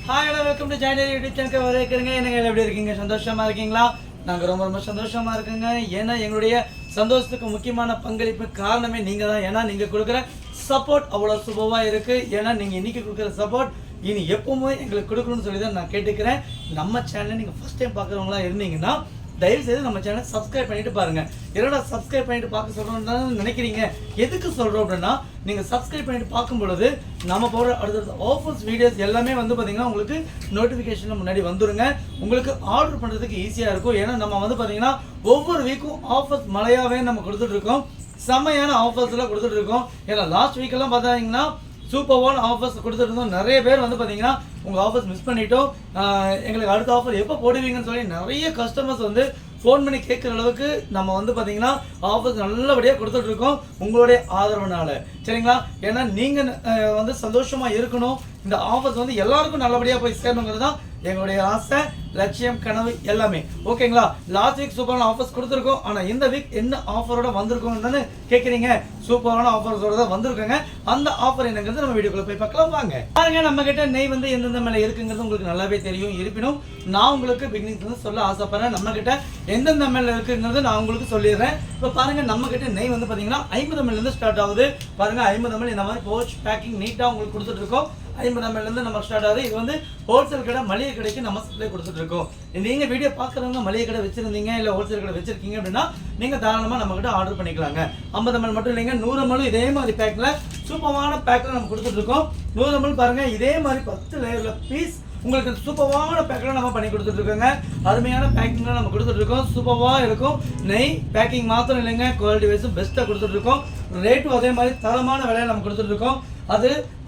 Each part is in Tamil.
Hi hello welcome to joinery YouTube சேனலுக்கு வரவேற்கிறேங்க. என்னங்க எப்படி இருக்கீங்க? சந்தோஷமா இருக்கீங்களா? நாங்கள் ரொம்ப சந்தோஷமா இருக்குங்க. ஏன்னா எங்களுடைய சந்தோஷத்துக்கு முக்கியமான பங்களிப்பு காரணமே நீங்கள் தான். ஏன்னா நீங்கள் கொடுக்குற சப்போர்ட் அவ்வளோ சூப்பராக இருக்குது. ஏன்னா நீங்கள் இன்றைக்கி கொடுக்குற சப்போர்ட் இனி எப்பவுமே எங்களுக்கு கொடுக்கணும்னு சொல்லி தான் நான் கேட்டுக்கிறேன். நம்ம சேனலை நீங்கள் ஃபஸ்ட் டைம் பார்க்குறவங்களா இருந்தீங்கன்னா தயவுசெய்து நம்ம சேனலை சப்ஸ்கிரைப் பண்ணிட்டு பாருங்க. என்னடா சப்ஸ்கிரைப் பண்ணிட்டு பார்க்க சொல்றோம்னு நினைக்கிறீங்க? எதுக்கு சொல்றோம் அப்படின்னா, நீங்க சப்ஸ்கிரைப் பண்ணிட்டு பார்க்கும் பொழுது நம்ம போடுற அடுத்த ஆஃபர்ஸ் வீடியோஸ் எல்லாமே வந்து பாத்தீங்கன்னா உங்களுக்கு நோட்டிபிகேஷன் முன்னாடி வந்துருங்க. உங்களுக்கு ஆர்டர் பண்றதுக்கு ஈஸியா இருக்கும். ஏன்னா நம்ம வந்து பாத்தீங்கன்னா ஒவ்வொரு வீக்கும் ஆஃபர்ஸ் மழையாவே நம்ம கொடுத்துட்டு இருக்கோம். செம்மையான ஆஃபர்ஸ் எல்லாம் கொடுத்துட்டு இருக்கோம். ஏன்னா லாஸ்ட் வீக் எல்லாம் பார்த்தீங்கன்னா சூப்பர்வான ஆஃபர்ஸ் கொடுத்துட்டு இருந்தோம். நிறைய பேர் வந்து பார்த்தீங்கன்னா உங்கள் ஆஃபர்ஸ் மிஸ் பண்ணிட்டோம், எங்களுக்கு அடுத்த ஆஃபர் எப்போ போடுவீங்கன்னு சொல்லி நிறைய கஸ்டமர்ஸ் வந்து ஃபோன் பண்ணி கேட்குற அளவுக்கு நம்ம வந்து பார்த்தீங்கன்னா ஆஃபர்ஸ் நல்லபடியாக கொடுத்துட்டு இருக்கோம் உங்களுடைய ஆதரவுனால. சரிங்களா? ஏன்னா நீங்கள் வந்து சந்தோஷமாக இருக்கணும், இந்த ஆஃபர்ஸ் வந்து எல்லாருக்கும் நல்லபடியாக போய் சேரணுங்கிறது தான் எங்களுடைய ஆசை, லட்சியம், கனவு எல்லாமே. ஓகேங்களா? லாஸ்ட் வீக் சூப்பரான ஆஃபர்ஸ் கொடுத்துருக்கோம். ஆனால் இந்த வீக் என்ன ஆஃபரோட வந்திருக்கோம் தானே கேட்குறீங்க? சூப்பரான ஆஃபர்ஸோட தான் வந்திருக்கோங்க. அந்த ஆஃபர் என்னங்கிறது நம்ம வீடியோக்குள்ள போய் பார்க்கலாம் வாங்க. பாருங்க, நம்ம கிட்ட நெய் வந்து எந்தெந்த மேலே இருக்குங்கிறது உங்களுக்கு நல்லாவே தெரியும். இருப்பினும் நான் உங்களுக்கு பிகினிங் வந்து சொல்ல ஆசைப்படுறேன். நம்ம கிட்ட எந்தெந்த மேலே இருக்குங்கிறது நான் உங்களுக்கு சொல்லிடுறேன். இப்போ பாருங்க, நம்ம கிட்ட நெய் வந்து பார்த்தீங்கன்னா 50 ml இருந்து ஸ்டார்ட் ஆகுது. பாருங்க, 50 ml இந்த மாதிரி பவுச் பேக்கிங் நீட்டாக உங்களுக்கு கொடுத்துட்டு இருக்கோம். 50 ml இருந்து நம்ம ஸ்டார்ட் ஆகுது. இது வந்து ஹோல்சேல் கடை, மளிகை கடைக்கு நம்ம சப்ளை கொடுத்துட்டு இருக்கோம். நீங்கள் வீடியோ பார்க்குறவங்க மளிகை கடை வச்சிருந்தீங்க இல்லை ஹோல்சேல் கடை வச்சிருக்கீங்க அப்படின்னா நீங்கள் தாராளமாக நம்ம கிட்ட ஆர்டர் பண்ணிக்கலாங்க. 50 ml மட்டும் இல்லைங்க, 100 ml இதே மாதிரி பேக்கில் சூப்பரான பேக்கில் நம்ம கொடுத்துட்டு இருக்கோம். 100 ml பாருங்க, இதே மாதிரி 10 லேயர்ல பீஸ் உங்களுக்கு சூப்பரான பேக்கில் நம்ம பண்ணி கொடுத்துட்டு இருக்கோங்க. அருமையான பேக்கிங்ல நம்ம கொடுத்துட்டு இருக்கோம். சூப்பராக இருக்கும். நெய் பேக்கிங் மாத்திரம் இல்லைங்க, குவாலிட்டி வைஸும் பெஸ்ட்டாக கொடுத்துட்டு இருக்கோம். ரேட்டும் அதே மாதிரி தரமான விலையை நம்ம கொடுத்துட்டு இருக்கோம்.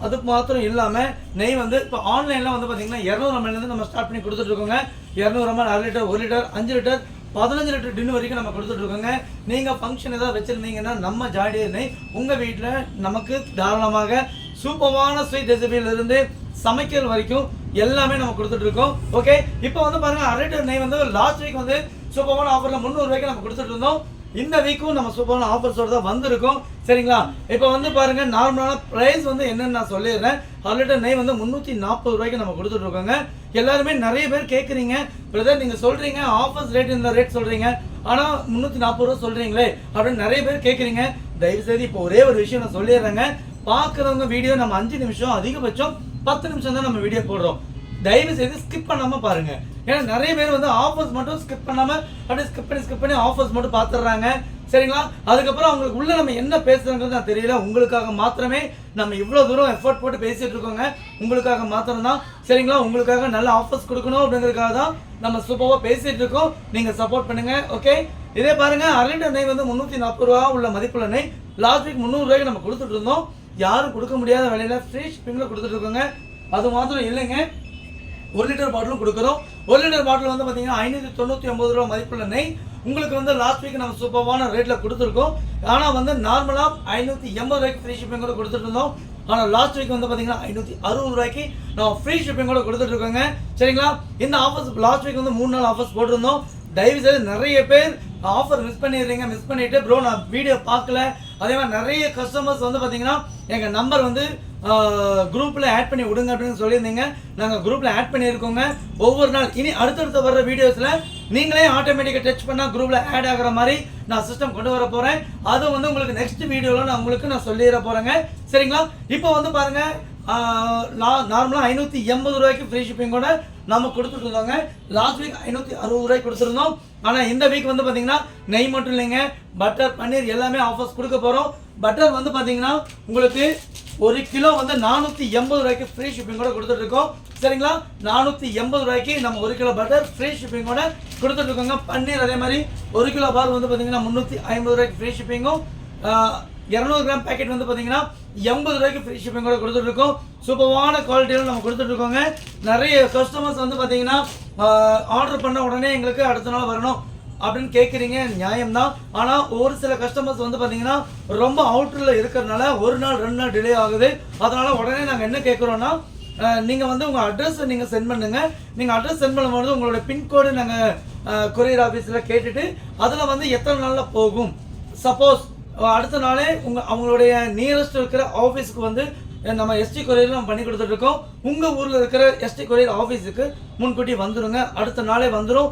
அது மாத்திரம் இல்லாமல் நெய் வந்து இப்போ ஆன்லைனில் வந்து பார்த்தீங்கன்னா 200 ml நம்ம ஸ்டார்ட் பண்ணி கொடுத்துட்டு இருக்கோங்க. 200 ml, 1/2 litre, 1 litre, 5 litre, 15 litre tin வரைக்கும் நம்ம கொடுத்துட்டு இருக்கோங்க. நீங்கள் ஃபங்க்ஷன் ஏதாவது வச்சுருந்தீங்கன்னா நம்ம ஜாடி நெய் உங்கள் வீட்டில் நமக்கு தாராளமாக சூப்பரான ஸ்வீட் ரெசிபியிலிருந்து சமைக்கிற வரைக்கும் எல்லாமே நம்ம கொடுத்துட்டு இருக்கோம். ஓகே, இப்போ வந்து பாருங்க, 1/2 லிட்டர் நெய் வந்து லாஸ்ட் வீக் வந்து சூப்பரான ஆஃபரில் 300 ரூபாய்க்கு நம்ம கொடுத்துட்டு இருந்தோம். இந்த வீக்கும் நம்ம சூப்பரான ஆஃபர்ஸோட தான் வந்திருக்கோம். சரிங்களா? இப்போ வந்து பாருங்க, நார்மலான ப்ரைஸ் வந்து என்னன்னு நான் சொல்லிடுறேன். 1/2 லிட்டர் நெய் வந்து 340 ரூபாய்க்கு நம்ம கொடுத்துட்டு இருக்கோங்க. எல்லாருமே நிறைய பேர் கேட்குறீங்க, பிரதர் நீங்கள் சொல்றீங்க ஆஃபர்ஸ் ரேட் இந்த ரேட் சொல்றீங்க, ஆனால் 340 ரூபா சொல்றீங்களே அப்படின்னு நிறைய பேர் கேட்குறீங்க. தயவுசெய்து இப்போ ஒரே ஒரு விஷயம் நான் சொல்லிடுறேங்க. பார்க்குறவங்க வீடியோ நம்ம 5 நிமிஷம், அதிகபட்சம் 10 நிமிஷம் தான் நம்ம வீடியோ போடுறோம். தயவு செய்து ஸ்கிப் பண்ணாம பாருங்க. ஏன்னா நிறைய பேர் வந்து ஆஃபர்ஸ் மட்டும் ஸ்கிப் பண்ணாம அப்படியே ஸ்கிப் பண்ணி ஆஃபர்ஸ் மட்டும் பார்த்துடுறாங்க. சரிங்களா? அதுக்கப்புறம் அவங்களுக்கு உள்ள நம்ம என்ன பேசுறோங்கிறது நான் தெரியல. உங்களுக்காக மாத்திரமே நம்ம இவ்வளோ தூரம் எஃபர்ட் போட்டு பேசிட்டு இருக்கோங்க. உங்களுக்காக மாத்திரம் தான். சரிங்களா? உங்களுக்காக நல்ல ஆஃபர்ஸ் கொடுக்கணும் அப்படிங்கிறதுக்காக தான் நம்ம சூப்பராக பேசிட்டு இருக்கோம். நீங்க சப்போர்ட் பண்ணுங்க. ஓகே, இதே பாருங்க, 1/2 லிட்டர் நெய் வந்து 340 ரூபா உள்ள மதிப்புள்ள நெய் லாஸ்ட் வீக் 300 ரூபாய்க்கு நம்ம கொடுத்துட்டு இருந்தோம். யாரும் கொடுக்க முடியாத விலையில ஃப்ரீ ஷிப்பிங்ல கொடுத்துட்டு இருக்கோங்க. அது மாத்திரம் இல்லைங்க, 1 லிட்டர் பாட்டிலும் கொடுக்குறோம். 1 லிட்டர் பாட்டில் வந்து பார்த்தீங்கன்னா 599 ரூபா மதிப்புள்ள நெய் உங்களுக்கு வந்து லாஸ்ட் வீக் நம்ம சூப்பரான ரேட்டில் கொடுத்துருக்கோம். ஆனால் வந்து நார்மலாக 580 ரூபாய்க்கு ஃப்ரீ ஷிப்பிங் கூட கொடுத்துட்டு இருந்தோம். ஆனால் லாஸ்ட் வீக் வந்து பார்த்தீங்கன்னா 560 ரூபாய்க்கு நம்ம ஃப்ரீ ஷிப்பிங் கூட கொடுத்துட்டு இருக்கோங்க. சரிங்களா? இந்த ஆஃபர்ஸ் லாஸ்ட் வீக் வந்து 3 நாள் ஆஃபர்ஸ் போட்டிருந்தோம். தயவு செய்து நிறைய பேர் ஆஃபர் மிஸ் பண்ணிடுறீங்க. மிஸ் பண்ணிட்டு ப்ரோ நான் வீடியோ பார்க்கல. அதே மாதிரி நிறைய கஸ்டமர்ஸ் வந்து பார்த்தீங்கன்னா எங்கள் நம்பர் வந்து குரூப்பில் ஆட் பண்ணி விடுங்க அப்படின்னு சொல்லியிருந்தீங்க. நாங்கள் குரூப்பில் ஆட் பண்ணியிருக்கோங்க. ஒவ்வொரு நாள் இனி அடுத்தடுத்து வர்ற வீடியோஸில் நீங்களே ஆட்டோமேட்டிக்காக டச் பண்ணால் குரூப்பில் ஆட் ஆகிற மாதிரி நான் சிஸ்டம் கொண்டு வர போகிறேன். அது வந்து உங்களுக்கு நெக்ஸ்ட் வீடியோவில் நான் சொல்லிட போகிறேங்க. சரிங்களா? இப்போ வந்து பாருங்கள், நார்மலாக 580 ரூபாய்க்கு ஃப்ரீ ஷிப்பிங்கோட நம்ம கொடுத்துட்டு இருந்தோங்க. லாஸ்ட் வீக் 560 ரூபாய்க்கு கொடுத்துருந்தோம். ஆனால் இந்த வீக் வந்து பார்த்தீங்கன்னா நெய் மட்டும் இல்லைங்க, பட்டர், பன்னீர் எல்லாமே ஆஃபர்ஸ் கொடுக்க போகிறோம். பட்டர் வந்து பார்த்தீங்கன்னா உங்களுக்கு 1 கிலோ வந்து 480 ரூபாய்க்கு ஃப்ரீ ஷிப்பிங்கோட கொடுத்துட்டு இருக்கோம். சரிங்களா? 480 ரூபாய்க்கு நம்ம 1 கிலோ பட்டர் ஃப்ரீ ஷிப்பிங்கோட கொடுத்துட்டு இருக்கோங்க. பன்னீர் அதே மாதிரி 1 கிலோ பால் வந்து பார்த்தீங்கன்னா 350 ரூபாய்க்கு ஃப்ரீ ஷிப்பிங்கும், 200 கிராம் பேக்கெட் வந்து பார்த்தீங்கன்னா 80 ரூபாய்க்கு ஃப்ரீ ஷிப்பிங்கோட கொடுத்துட்டு இருக்கோம். சூப்பரான குவாலிட்டியில் நம்ம கொடுத்துட்டு இருக்கோங்க. நிறைய கஸ்டமர்ஸ் வந்து பார்த்தீங்கன்னா ஆர்டர் பண்ண உடனே எங்களுக்கு அடுத்த நாள் வரணும் அப்படின்னு கேட்குறீங்க. நியாயம்தான். ஆனால் ஒரு சில கஸ்டமர்ஸ் வந்து பார்த்தீங்கன்னா ரொம்ப அவுட்டரில் இருக்கிறதுனால 1 நாள் 2 நாள் டிலே ஆகுது. அதனால் உடனே நாங்கள் என்ன கேட்குறோன்னா, நீங்கள் வந்து உங்கள் அட்ரஸை நீங்கள் சென்ட் பண்ணுங்கள். நீங்கள் அட்ரஸ் சென்ட் பண்ணும்போது உங்களோட பின்கோடு நாங்கள் கொரியர் ஆஃபீஸில் கேட்டுட்டு அதில் வந்து எத்தனை நாளில் போகும், சப்போஸ் அடுத்த நாளே அவங்களுடைய நியரஸ்ட் இருக்கிற ஆஃபீஸ்க்கு வந்து நம்ம எஸ்டி கொரியர் நம்ம பண்ணி கொடுத்துட்டு இருக்கோம். உங்கள் ஊரில் இருக்கிற எஸ்டி கொரியர் ஆஃபீஸுக்கு முன்கூட்டி வந்துடுங்க, அடுத்த நாளே வந்துடும்.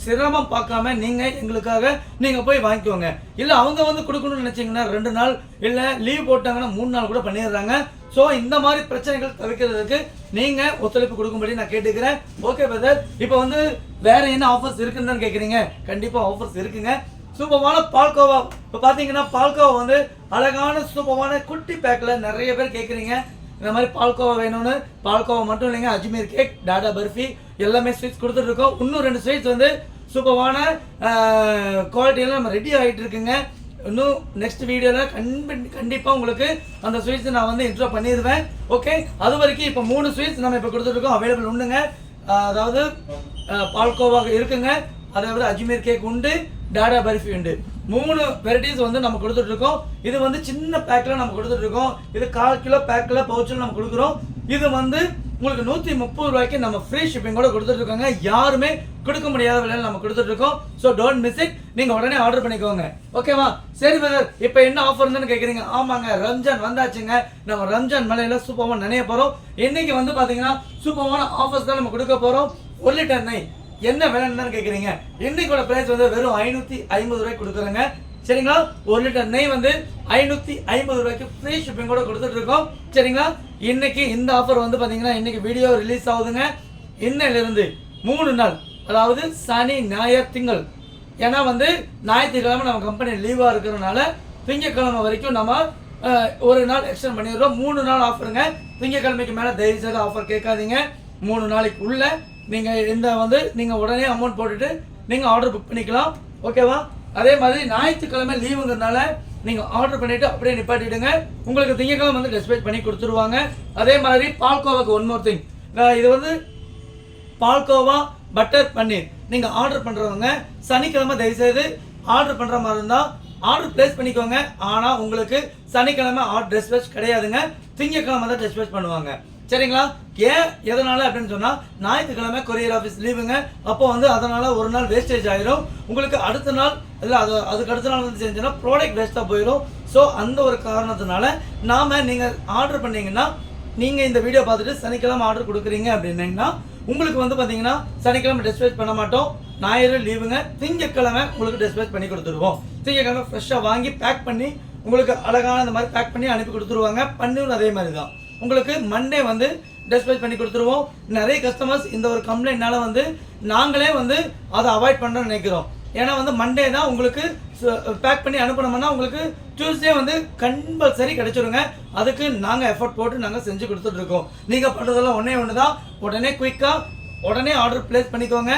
சிரமம் பார்க்காம நீங்கள் எங்களுக்காக நீங்கள் போய் வாங்கிக்கோங்க. இல்லை அவங்க வந்து கொடுக்கணும்னு நினச்சிங்கன்னா 2 நாள் இல்லை லீவ் போட்டாங்கன்னா 3 நாள் கூட பண்ணிடுறாங்க. ஸோ இந்த மாதிரி பிரச்சனைகள் தவிர்க்கிறதுக்கு நீங்கள் ஒத்துழைப்பு கொடுக்கும்படி நான் கேட்டுக்கிறேன். ஓகே பிரதர், இப்போ வந்து வேற என்ன ஆஃபர்ஸ் இருக்குன்னு தான் கேட்குறீங்க. கண்டிப்பாக ஆஃபர்ஸ் இருக்குங்க. சூப்பரான பால்கோவா இப்போ பார்த்தீங்கன்னா பால்கோவா வந்து அழகான சூப்பரான குட்டி பேக்கில் நிறைய பேர் கேட்குறீங்க. இந்த மாதிரி பால்கோவா வேணும்னு. பால்கோவா மட்டும் இல்லைங்க, அஜ்மீர் கேக், டாடா பர்ஃபி எல்லாமே ஸ்வீட்ஸ் கொடுத்துட்ருக்கோம். இன்னும் 2 ஸ்வீட்ஸ் வந்து சூப்பரான குவாலிட்டியெல்லாம் நம்ம ரெடி ஆகிட்டு இருக்குங்க. இன்னும் நெக்ஸ்ட் வீடியோவில் கண்டிப்பாக உங்களுக்கு அந்த ஸ்வீட்ஸ் நான் வந்து இன்ட்ரோ பண்ணிடுவேன். ஓகே, அது வரைக்கும் இப்போ 3 ஸ்வீட்ஸ் நம்ம இப்போ கொடுத்துட்ருக்கோம், அவைலபிள் உண்டுங்க. அதாவது பால்கோவா இருக்குங்க, அதாவது அஜ்மீர் கேக் உண்டு, டாடா பர்ஃபி உண்டு. 3 வெரைட்டிஸ் வந்து நம்ம கொடுத்துட்ருக்கோம். இது வந்து சின்ன பேக்கில் நம்ம கொடுத்துட்ருக்கோம். இது 1/4 கிலோ பேக்கில் பவுச்சில் நம்ம கொடுக்குறோம். இது வந்து உங்களுக்கு 130 ரூபாய்க்கு நம்ம ஃப்ரீ ஷிப்பிங்கோட கொடுத்துட்ருக்கோங்க. யாருமே கொடுக்க முடியாத விலையில் நம்ம கொடுத்துட்ருக்கோம். ஸோ டோன்ட் மிஸ் இட், நீங்கள் உடனே ஆர்டர் பண்ணிக்கோங்க. ஓகேவா? சரி பிரதர், இப்போ என்ன ஆஃபர்னு கேட்குறீங்க. ஆமாங்க, ரம்ஜான் வந்தாச்சுங்க. நம்ம ரம்ஜான் மலையில் சூப்பராக நினைய போகிறோம். இன்னைக்கு வந்து பார்த்தீங்கன்னா சூப்பரான ஆஃபர்ஸ் தான் நம்ம கொடுக்க போகிறோம். 1 லிட்டர் நெய் என்ன விலைன்னு தான் கேட்குறீங்க. இன்னைக்கோட பிரைஸ் வந்து வெறும் 550 ரூபாய்க்கு கொடுக்குறேங்க. சரிங்களா? 1 லிட்டர் நெய் வந்து 550 ரூபாய்க்கு ஃப்ரீ ஷிப்பிங்கோட கொடுத்துட்டு இருக்கோம். சரிங்களா? இன்னைக்கு இந்த ஆஃபர் வந்து பார்த்தீங்கன்னா இன்னைக்கு வீடியோ ரிலீஸ் ஆகுதுங்க. இன்னையிலிருந்து 3 நாள், அதாவது சனி ஞாயிறு திங்கள். ஏன்னா வந்து ஞாயிற்றுக்கிழமை நம்ம கம்பெனி லீவாக இருக்கிறதுனால திங்கக்கிழமை வரைக்கும் நம்ம 1 நாள் எக்ஸ்டெண்ட் பண்ணிடுறோம். 3 நாள் ஆஃபருங்க. திங்கக்கிழமைக்கு மேலே தயவுசெய்து ஆஃபர் கேட்காதீங்க. 3 நாளைக்கு உள்ள நீங்கள் இந்த வந்து நீங்கள் உடனே அமௌண்ட் போட்டுட்டு நீங்கள் ஆர்டர் புக் பண்ணிக்கலாம். ஓகேவா? அதே மாதிரி ஞாயிற்றுக்கிழமை லீவுங்கிறதுனால நீங்கள் ஆர்டர் பண்ணிவிட்டு அப்படியே நிப்பாட்டிடுங்க. உங்களுக்கு திங்கக்கிழமை வந்து டிஸ்பேச் பண்ணி கொடுத்துருவாங்க. அதே மாதிரி பால்கோவாக்கு ஒன் மோர் திங், இது வந்து பால்கோவா பட்டர் பன்னீர் நீங்கள் ஆர்டர் பண்ணுறவங்க சனிக்கிழமை தயவுசெய்து ஆர்டர் பண்ணுற மாதிரி இருந்தால் ஆர்டர் பிளேஸ் பண்ணிக்கோங்க. ஆனால் உங்களுக்கு சனிக்கிழமை ஆர்டர் டிஸ்பேச் கிடையாதுங்க, திங்கக்கிழமை தான் டிஸ்பேச் பண்ணுவாங்க. சரிங்களா? ஏன் எதனால அப்படின்னு சொன்னால் ஞாயிற்றுக்கிழமை கொரியர் ஆஃபீஸ் லீவுங்க. அப்போ வந்து அதனால் 1 நாள் வேஸ்டேஜ் ஆகிடும். உங்களுக்கு அடுத்த நாள் இல்லை அதுக்கு அடுத்த நாள் வந்து செஞ்சோன்னா ப்ராடக்ட் வேஸ்ட்டாக போயிடும். ஸோ அந்த ஒரு காரணத்தினால நீங்கள் ஆர்டர் பண்ணீங்கன்னா நீங்கள் இந்த வீடியோ பார்த்துட்டு சனிக்கிழமை ஆர்டர் கொடுக்குறீங்க அப்படின்னீங்கன்னா உங்களுக்கு வந்து பார்த்தீங்கன்னா சனிக்கிழமை டிஸ்பேச் பண்ண மாட்டோம். ஞாயிறு லீவுங்க, திங்கக்கிழமை உங்களுக்கு டிஸ்பேச் பண்ணி கொடுத்துருவோம். திங்கக்கிழமை ஃப்ரெஷ்ஷாக வாங்கி பேக் பண்ணி உங்களுக்கு அழகான இந்த மாதிரி பேக் பண்ணி அனுப்பி கொடுத்துருவாங்க. பன்னீரும் அதே மாதிரி தான் உங்களுக்கு மண்டே வந்து டிஸ்பேச் பண்ணி கொடுத்துருவோம். நிறைய கஸ்டமர்ஸ் இந்த ஒரு கம்ப்ளைண்ட்னால வந்து நாங்களே வந்து அதை அவாய்ட் பண்ணுறோன்னு நினைக்கிறோம். ஏன்னா வந்து மண்டே தான் உங்களுக்கு பேக் பண்ணி அனுப்பணும்னா உங்களுக்கு டியூஸ்டே வந்து கம்பல்சரி கிடைச்சிருங்க. அதுக்கு நாங்கள் எஃபர்ட் போட்டு நாங்கள் செஞ்சு கொடுத்துட்ருக்கோம். நீங்கள் பண்ணுறதெல்லாம் ஒன்று தான், உடனே குயிக்காக உடனே ஆர்டர் பிளேஸ் பண்ணிக்கோங்க.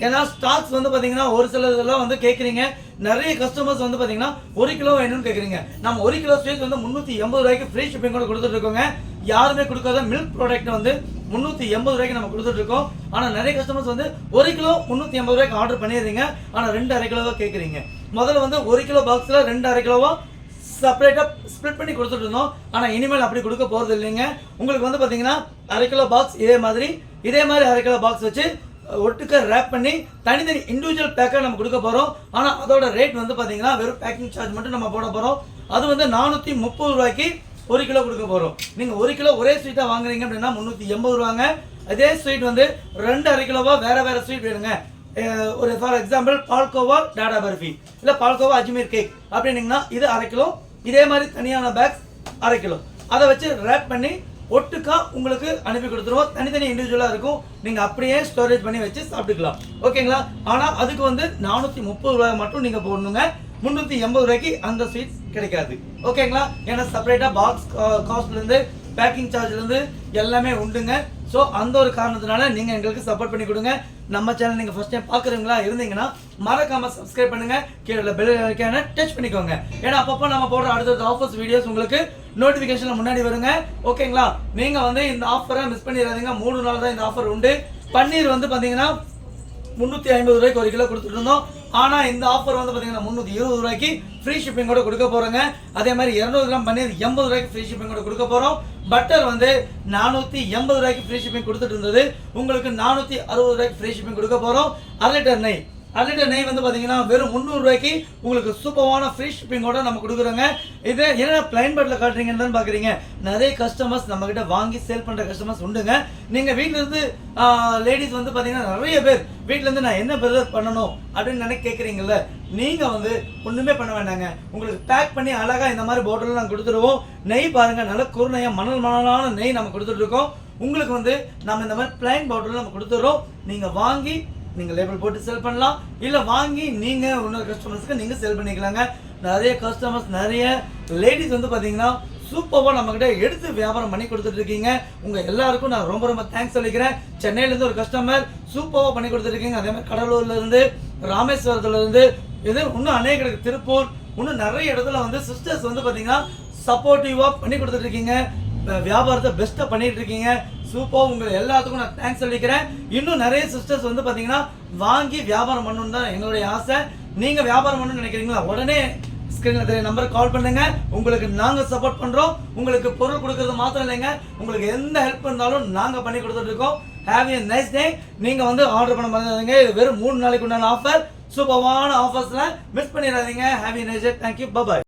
ஏன்னா ஸ்டாக்ஸ் வந்து பார்த்தீங்கன்னா ஒரு சில இதெல்லாம் வந்து கேட்குறீங்க. நிறைய கஸ்டமர்ஸ் வந்து பார்த்தீங்கன்னா 1 கிலோ வேணும்னு கேட்குறீங்க. நம்ம 1 கிலோ ஸ்வீட் வந்து 380 ரூபாய்க்கு ஃப்ரீ ஷிப்பிங் கூட கொடுத்துட்ருக்கோங்க. யாருமே கொடுக்காத மில்க் ப்ராடக்ட் வந்து 380 ரூபாய்க்கு நம்ம கொடுத்துட்ருக்கோம். ஆனால் நிறைய கஸ்டமர்ஸ் வந்து 1 கிலோ 380 ரூபாய்க்கு ஆர்டர் பண்ணிடுறீங்க. ஆனால் 2 1/2 கிலோவாக கேட்குறீங்க. முதல்ல வந்து 1 கிலோ பாக்ஸில் 2 1/2 கிலோவாக செப்பரேட்டாக ஸ்ப்ளிட் பண்ணி கொடுத்துட்டு இருந்தோம். ஆனால் இனிமேல் அப்படி கொடுக்க போகிறது இல்லைங்க. உங்களுக்கு வந்து பார்த்தீங்கன்னா 1/2 கிலோ பாக்ஸ் இதே மாதிரி 1/2 கிலோ பாக்ஸ் வச்சு ஒட்டுக்க ரேப் பண்ணி தனித்தனி இண்டிவிஜுவல் பேக்காக நம்ம கொடுக்க போகிறோம். ஆனால் அதோட ரேட் வந்து பார்த்தீங்கன்னா வெறும் பேக்கிங் சார்ஜ் மட்டும் நம்ம போட போகிறோம். அது வந்து 430 ரூபாய்க்கு 1 கிலோ கொடுக்க போகிறோம். நீங்கள் 1 கிலோ ஒரே ஸ்வீட்டாக வாங்குறீங்க அப்படின்னா 380 ரூபாங்க. அதே ஸ்வீட் வந்து 2 1/2 கிலோவா வேறு ஸ்வீட் வேணுங்க. ஒரு ஃபார் எக்ஸாம்பிள் பால்கோவா டாடா பர்ஃபி இல்லை பால்கோவா அஜ்மீர் கேக் அப்படின்னீங்கன்னா இது 1/2 கிலோ. இதே மாதிரி தனியான பேக்ஸ் 1/2 கிலோ அதை வச்சு ரேப் பண்ணி ஒட்டுக்கா உங்களுக்கு அனுப்பி கொடுத்துருவோம். தனித்தனி இண்டிவிஜுவலாக இருக்கும், நீங்கள் அப்படியே ஸ்டோரேஜ் பண்ணி வச்சு சாப்பிட்டுக்கலாம். ஓகேங்களா? ஆனால் அதுக்கு வந்து 430 ரூபாய் மட்டும் நீங்கள் போடணுங்க. 380 ரூபாய்க்கு அந்த ஸ்வீட்ஸ் கிடைக்காது. ஓகேங்களா? ஏன்னா செப்பரேட்டாக பாக்ஸ் காஸ்ட்லேருந்து பேக்கிங் சார்ஜ்லேருந்து எல்லாமே உண்டுங்க. ஸோ அந்த ஒரு காரணத்தினால நீங்கள் எங்களுக்கு சப்போர்ட் பண்ணி கொடுங்க. நம்ம சேனல் நீங்கள் ஃபர்ஸ்ட் டைம் பார்க்குறீங்களா இருந்தீங்கன்னா மறக்காமல் சப்ஸ்கிரைப் பண்ணுங்கள். கீழே பெல் ஐகானை டச் பண்ணிக்கோங்க. ஏன்னா அப்பப்போ நம்ம போடுற அடுத்தடுத்த ஆஃபர்ஸ் வீடியோஸ் உங்களுக்கு நோட்டிஃபிகேஷனில் முன்னாடி வருங்க. ஓகேங்களா? நீங்கள் வந்து இந்த ஆஃபரை மிஸ் பண்ணிடாதீங்க. 3 நாள் தான் இந்த ஆஃபர் உண்டு. பன்னீர் வந்து பார்த்தீங்கன்னா 350 ரூபாய்க்கு 1 கிலோ கொடுத்துட்டு இருந்தோம். ஆனால் இந்த ஆஃபர் வந்து பார்த்தீங்கன்னா 320 ரூபாய்க்கு ஃப்ரீ ஷிப்பிங்கோட கொடுக்க போகிறோங்க. அதே மாதிரி 200 கிராம் பன்னீர் 80 ரூபாய்க்கு ஃப்ரீ ஷிப்பிங்கோட கொடுக்க போகிறோம். பட்டர் வந்து 480 ரூபாய்க்கு ஃப்ரீ ஷிப்பிங் கொடுத்துட்டு இருந்தது, உங்களுக்கு 460 ரூபாய்க்கு ஃப்ரீ ஷிப்பிங் கொடுக்க போகிறோம். 1/2 லிட்டர் நெய் அரை லிட்டர் நெய் வந்து பார்த்தீங்கன்னா வெறும் 300 ரூபாய்க்கு உங்களுக்கு சூப்பரான ஃப்ரீ ஷிப்பிங்கோட நம்ம கொடுக்குறோங்க. இது என்ன பிளைன் பட்டில் காட்டுறீங்கன்னு பார்க்குறீங்க. நிறைய கஸ்டமர்ஸ் நம்மக்கிட்ட வாங்கி சேல் பண்ணுற கஸ்டமர்ஸ் உண்டுங்க. நீங்கள் வீட்டிலேருந்து லேடிஸ் வந்து பார்த்தீங்கன்னா நிறைய பேர் வீட்டிலேருந்து நான் என்ன பிரதர் பண்ணணும் அப்படின்னு கேட்குறீங்கல்ல, நீங்கள் வந்து ஒன்றுமே பண்ண வேண்டாங்க. உங்களுக்கு பேக் பண்ணி அழகாக இந்த மாதிரி பாட்டில் நாங்கள் கொடுத்துருவோம். நெய் பாருங்கள், நல்ல குருணையாக மணலான நெய் நம்ம கொடுத்துட்ருக்கோம். உங்களுக்கு வந்து நம்ம இந்த மாதிரி பிளைன் பாட்டில் நம்ம கொடுத்துட்றோம். நீங்கள் வாங்கி நீங்கள் லேபிள் போட்டு செல் பண்ணலாம், இல்லை வாங்கி நீங்கள் இன்னொரு கஸ்டமர்ஸ்க்கு நீங்கள் செல் பண்ணிக்கலாங்க. நிறைய கஸ்டமர்ஸ் நிறைய லேடிஸ் வந்து பார்த்தீங்கன்னா சூப்பராக நம்மக்கிட்ட எடுத்து வியாபாரம் பண்ணி கொடுத்துட்ருக்கீங்க. உங்கள் எல்லாருக்கும் நான் ரொம்ப ரொம்ப தேங்க்ஸ் சொல்லிக்கிறேன். சென்னையிலேருந்து ஒரு கஸ்டமர் சூப்பராக பண்ணி கொடுத்துருக்கீங்க. அதே மாதிரி கடலூர்லேருந்து, ராமேஸ்வரத்துலேருந்து, இது இன்னும் அநேக இடத்துக்கு, திருப்பூர், இன்னும் நிறைய இடத்துல வந்து சிஸ்டர்ஸ் வந்து பார்த்தீங்கன்னா சப்போர்ட்டிவாக பண்ணி கொடுத்துட்ருக்கீங்க. வியாபாரத்தை பெஸ்ட்டாக பண்ணிட்டு இருக்கீங்க. சூப்பர். உங்களுக்கு எல்லாத்துக்கும் நான் தேங்க்ஸ் சொல்லிக்கிறேன். இன்னும் நிறைய சிஸ்டர்ஸ் வந்து பார்த்தீங்கன்னா வாங்கி வியாபாரம் பண்ணணும்னு தான் எங்களுடைய ஆசை. நீங்கள் வியாபாரம் பண்ணணும்னு நினைக்கிறீங்களா, உடனே ஸ்க்ரீனில் தெரிய நம்பருக்கு கால் பண்ணுங்க. உங்களுக்கு நாங்கள் சப்போர்ட் பண்ணுறோம். உங்களுக்கு பொருள் கொடுக்கறது மாத்திரம் இல்லைங்க, உங்களுக்கு எந்த ஹெல்ப் இருந்தாலும் நாங்கள் பண்ணி கொடுத்துட்டு இருக்கோம். Have a nice day. நீங்கள் வந்து ஆர்டர் பண்ண மறந்துடாதீங்க. இது வெறும் 3 நாளைக்கு உண்டான ஆஃபர். சூப்பரான ஆஃபர்ஸ்லாம் மிஸ் பண்ணிடாதீங்க. Have a nice day. Thank you. Bye.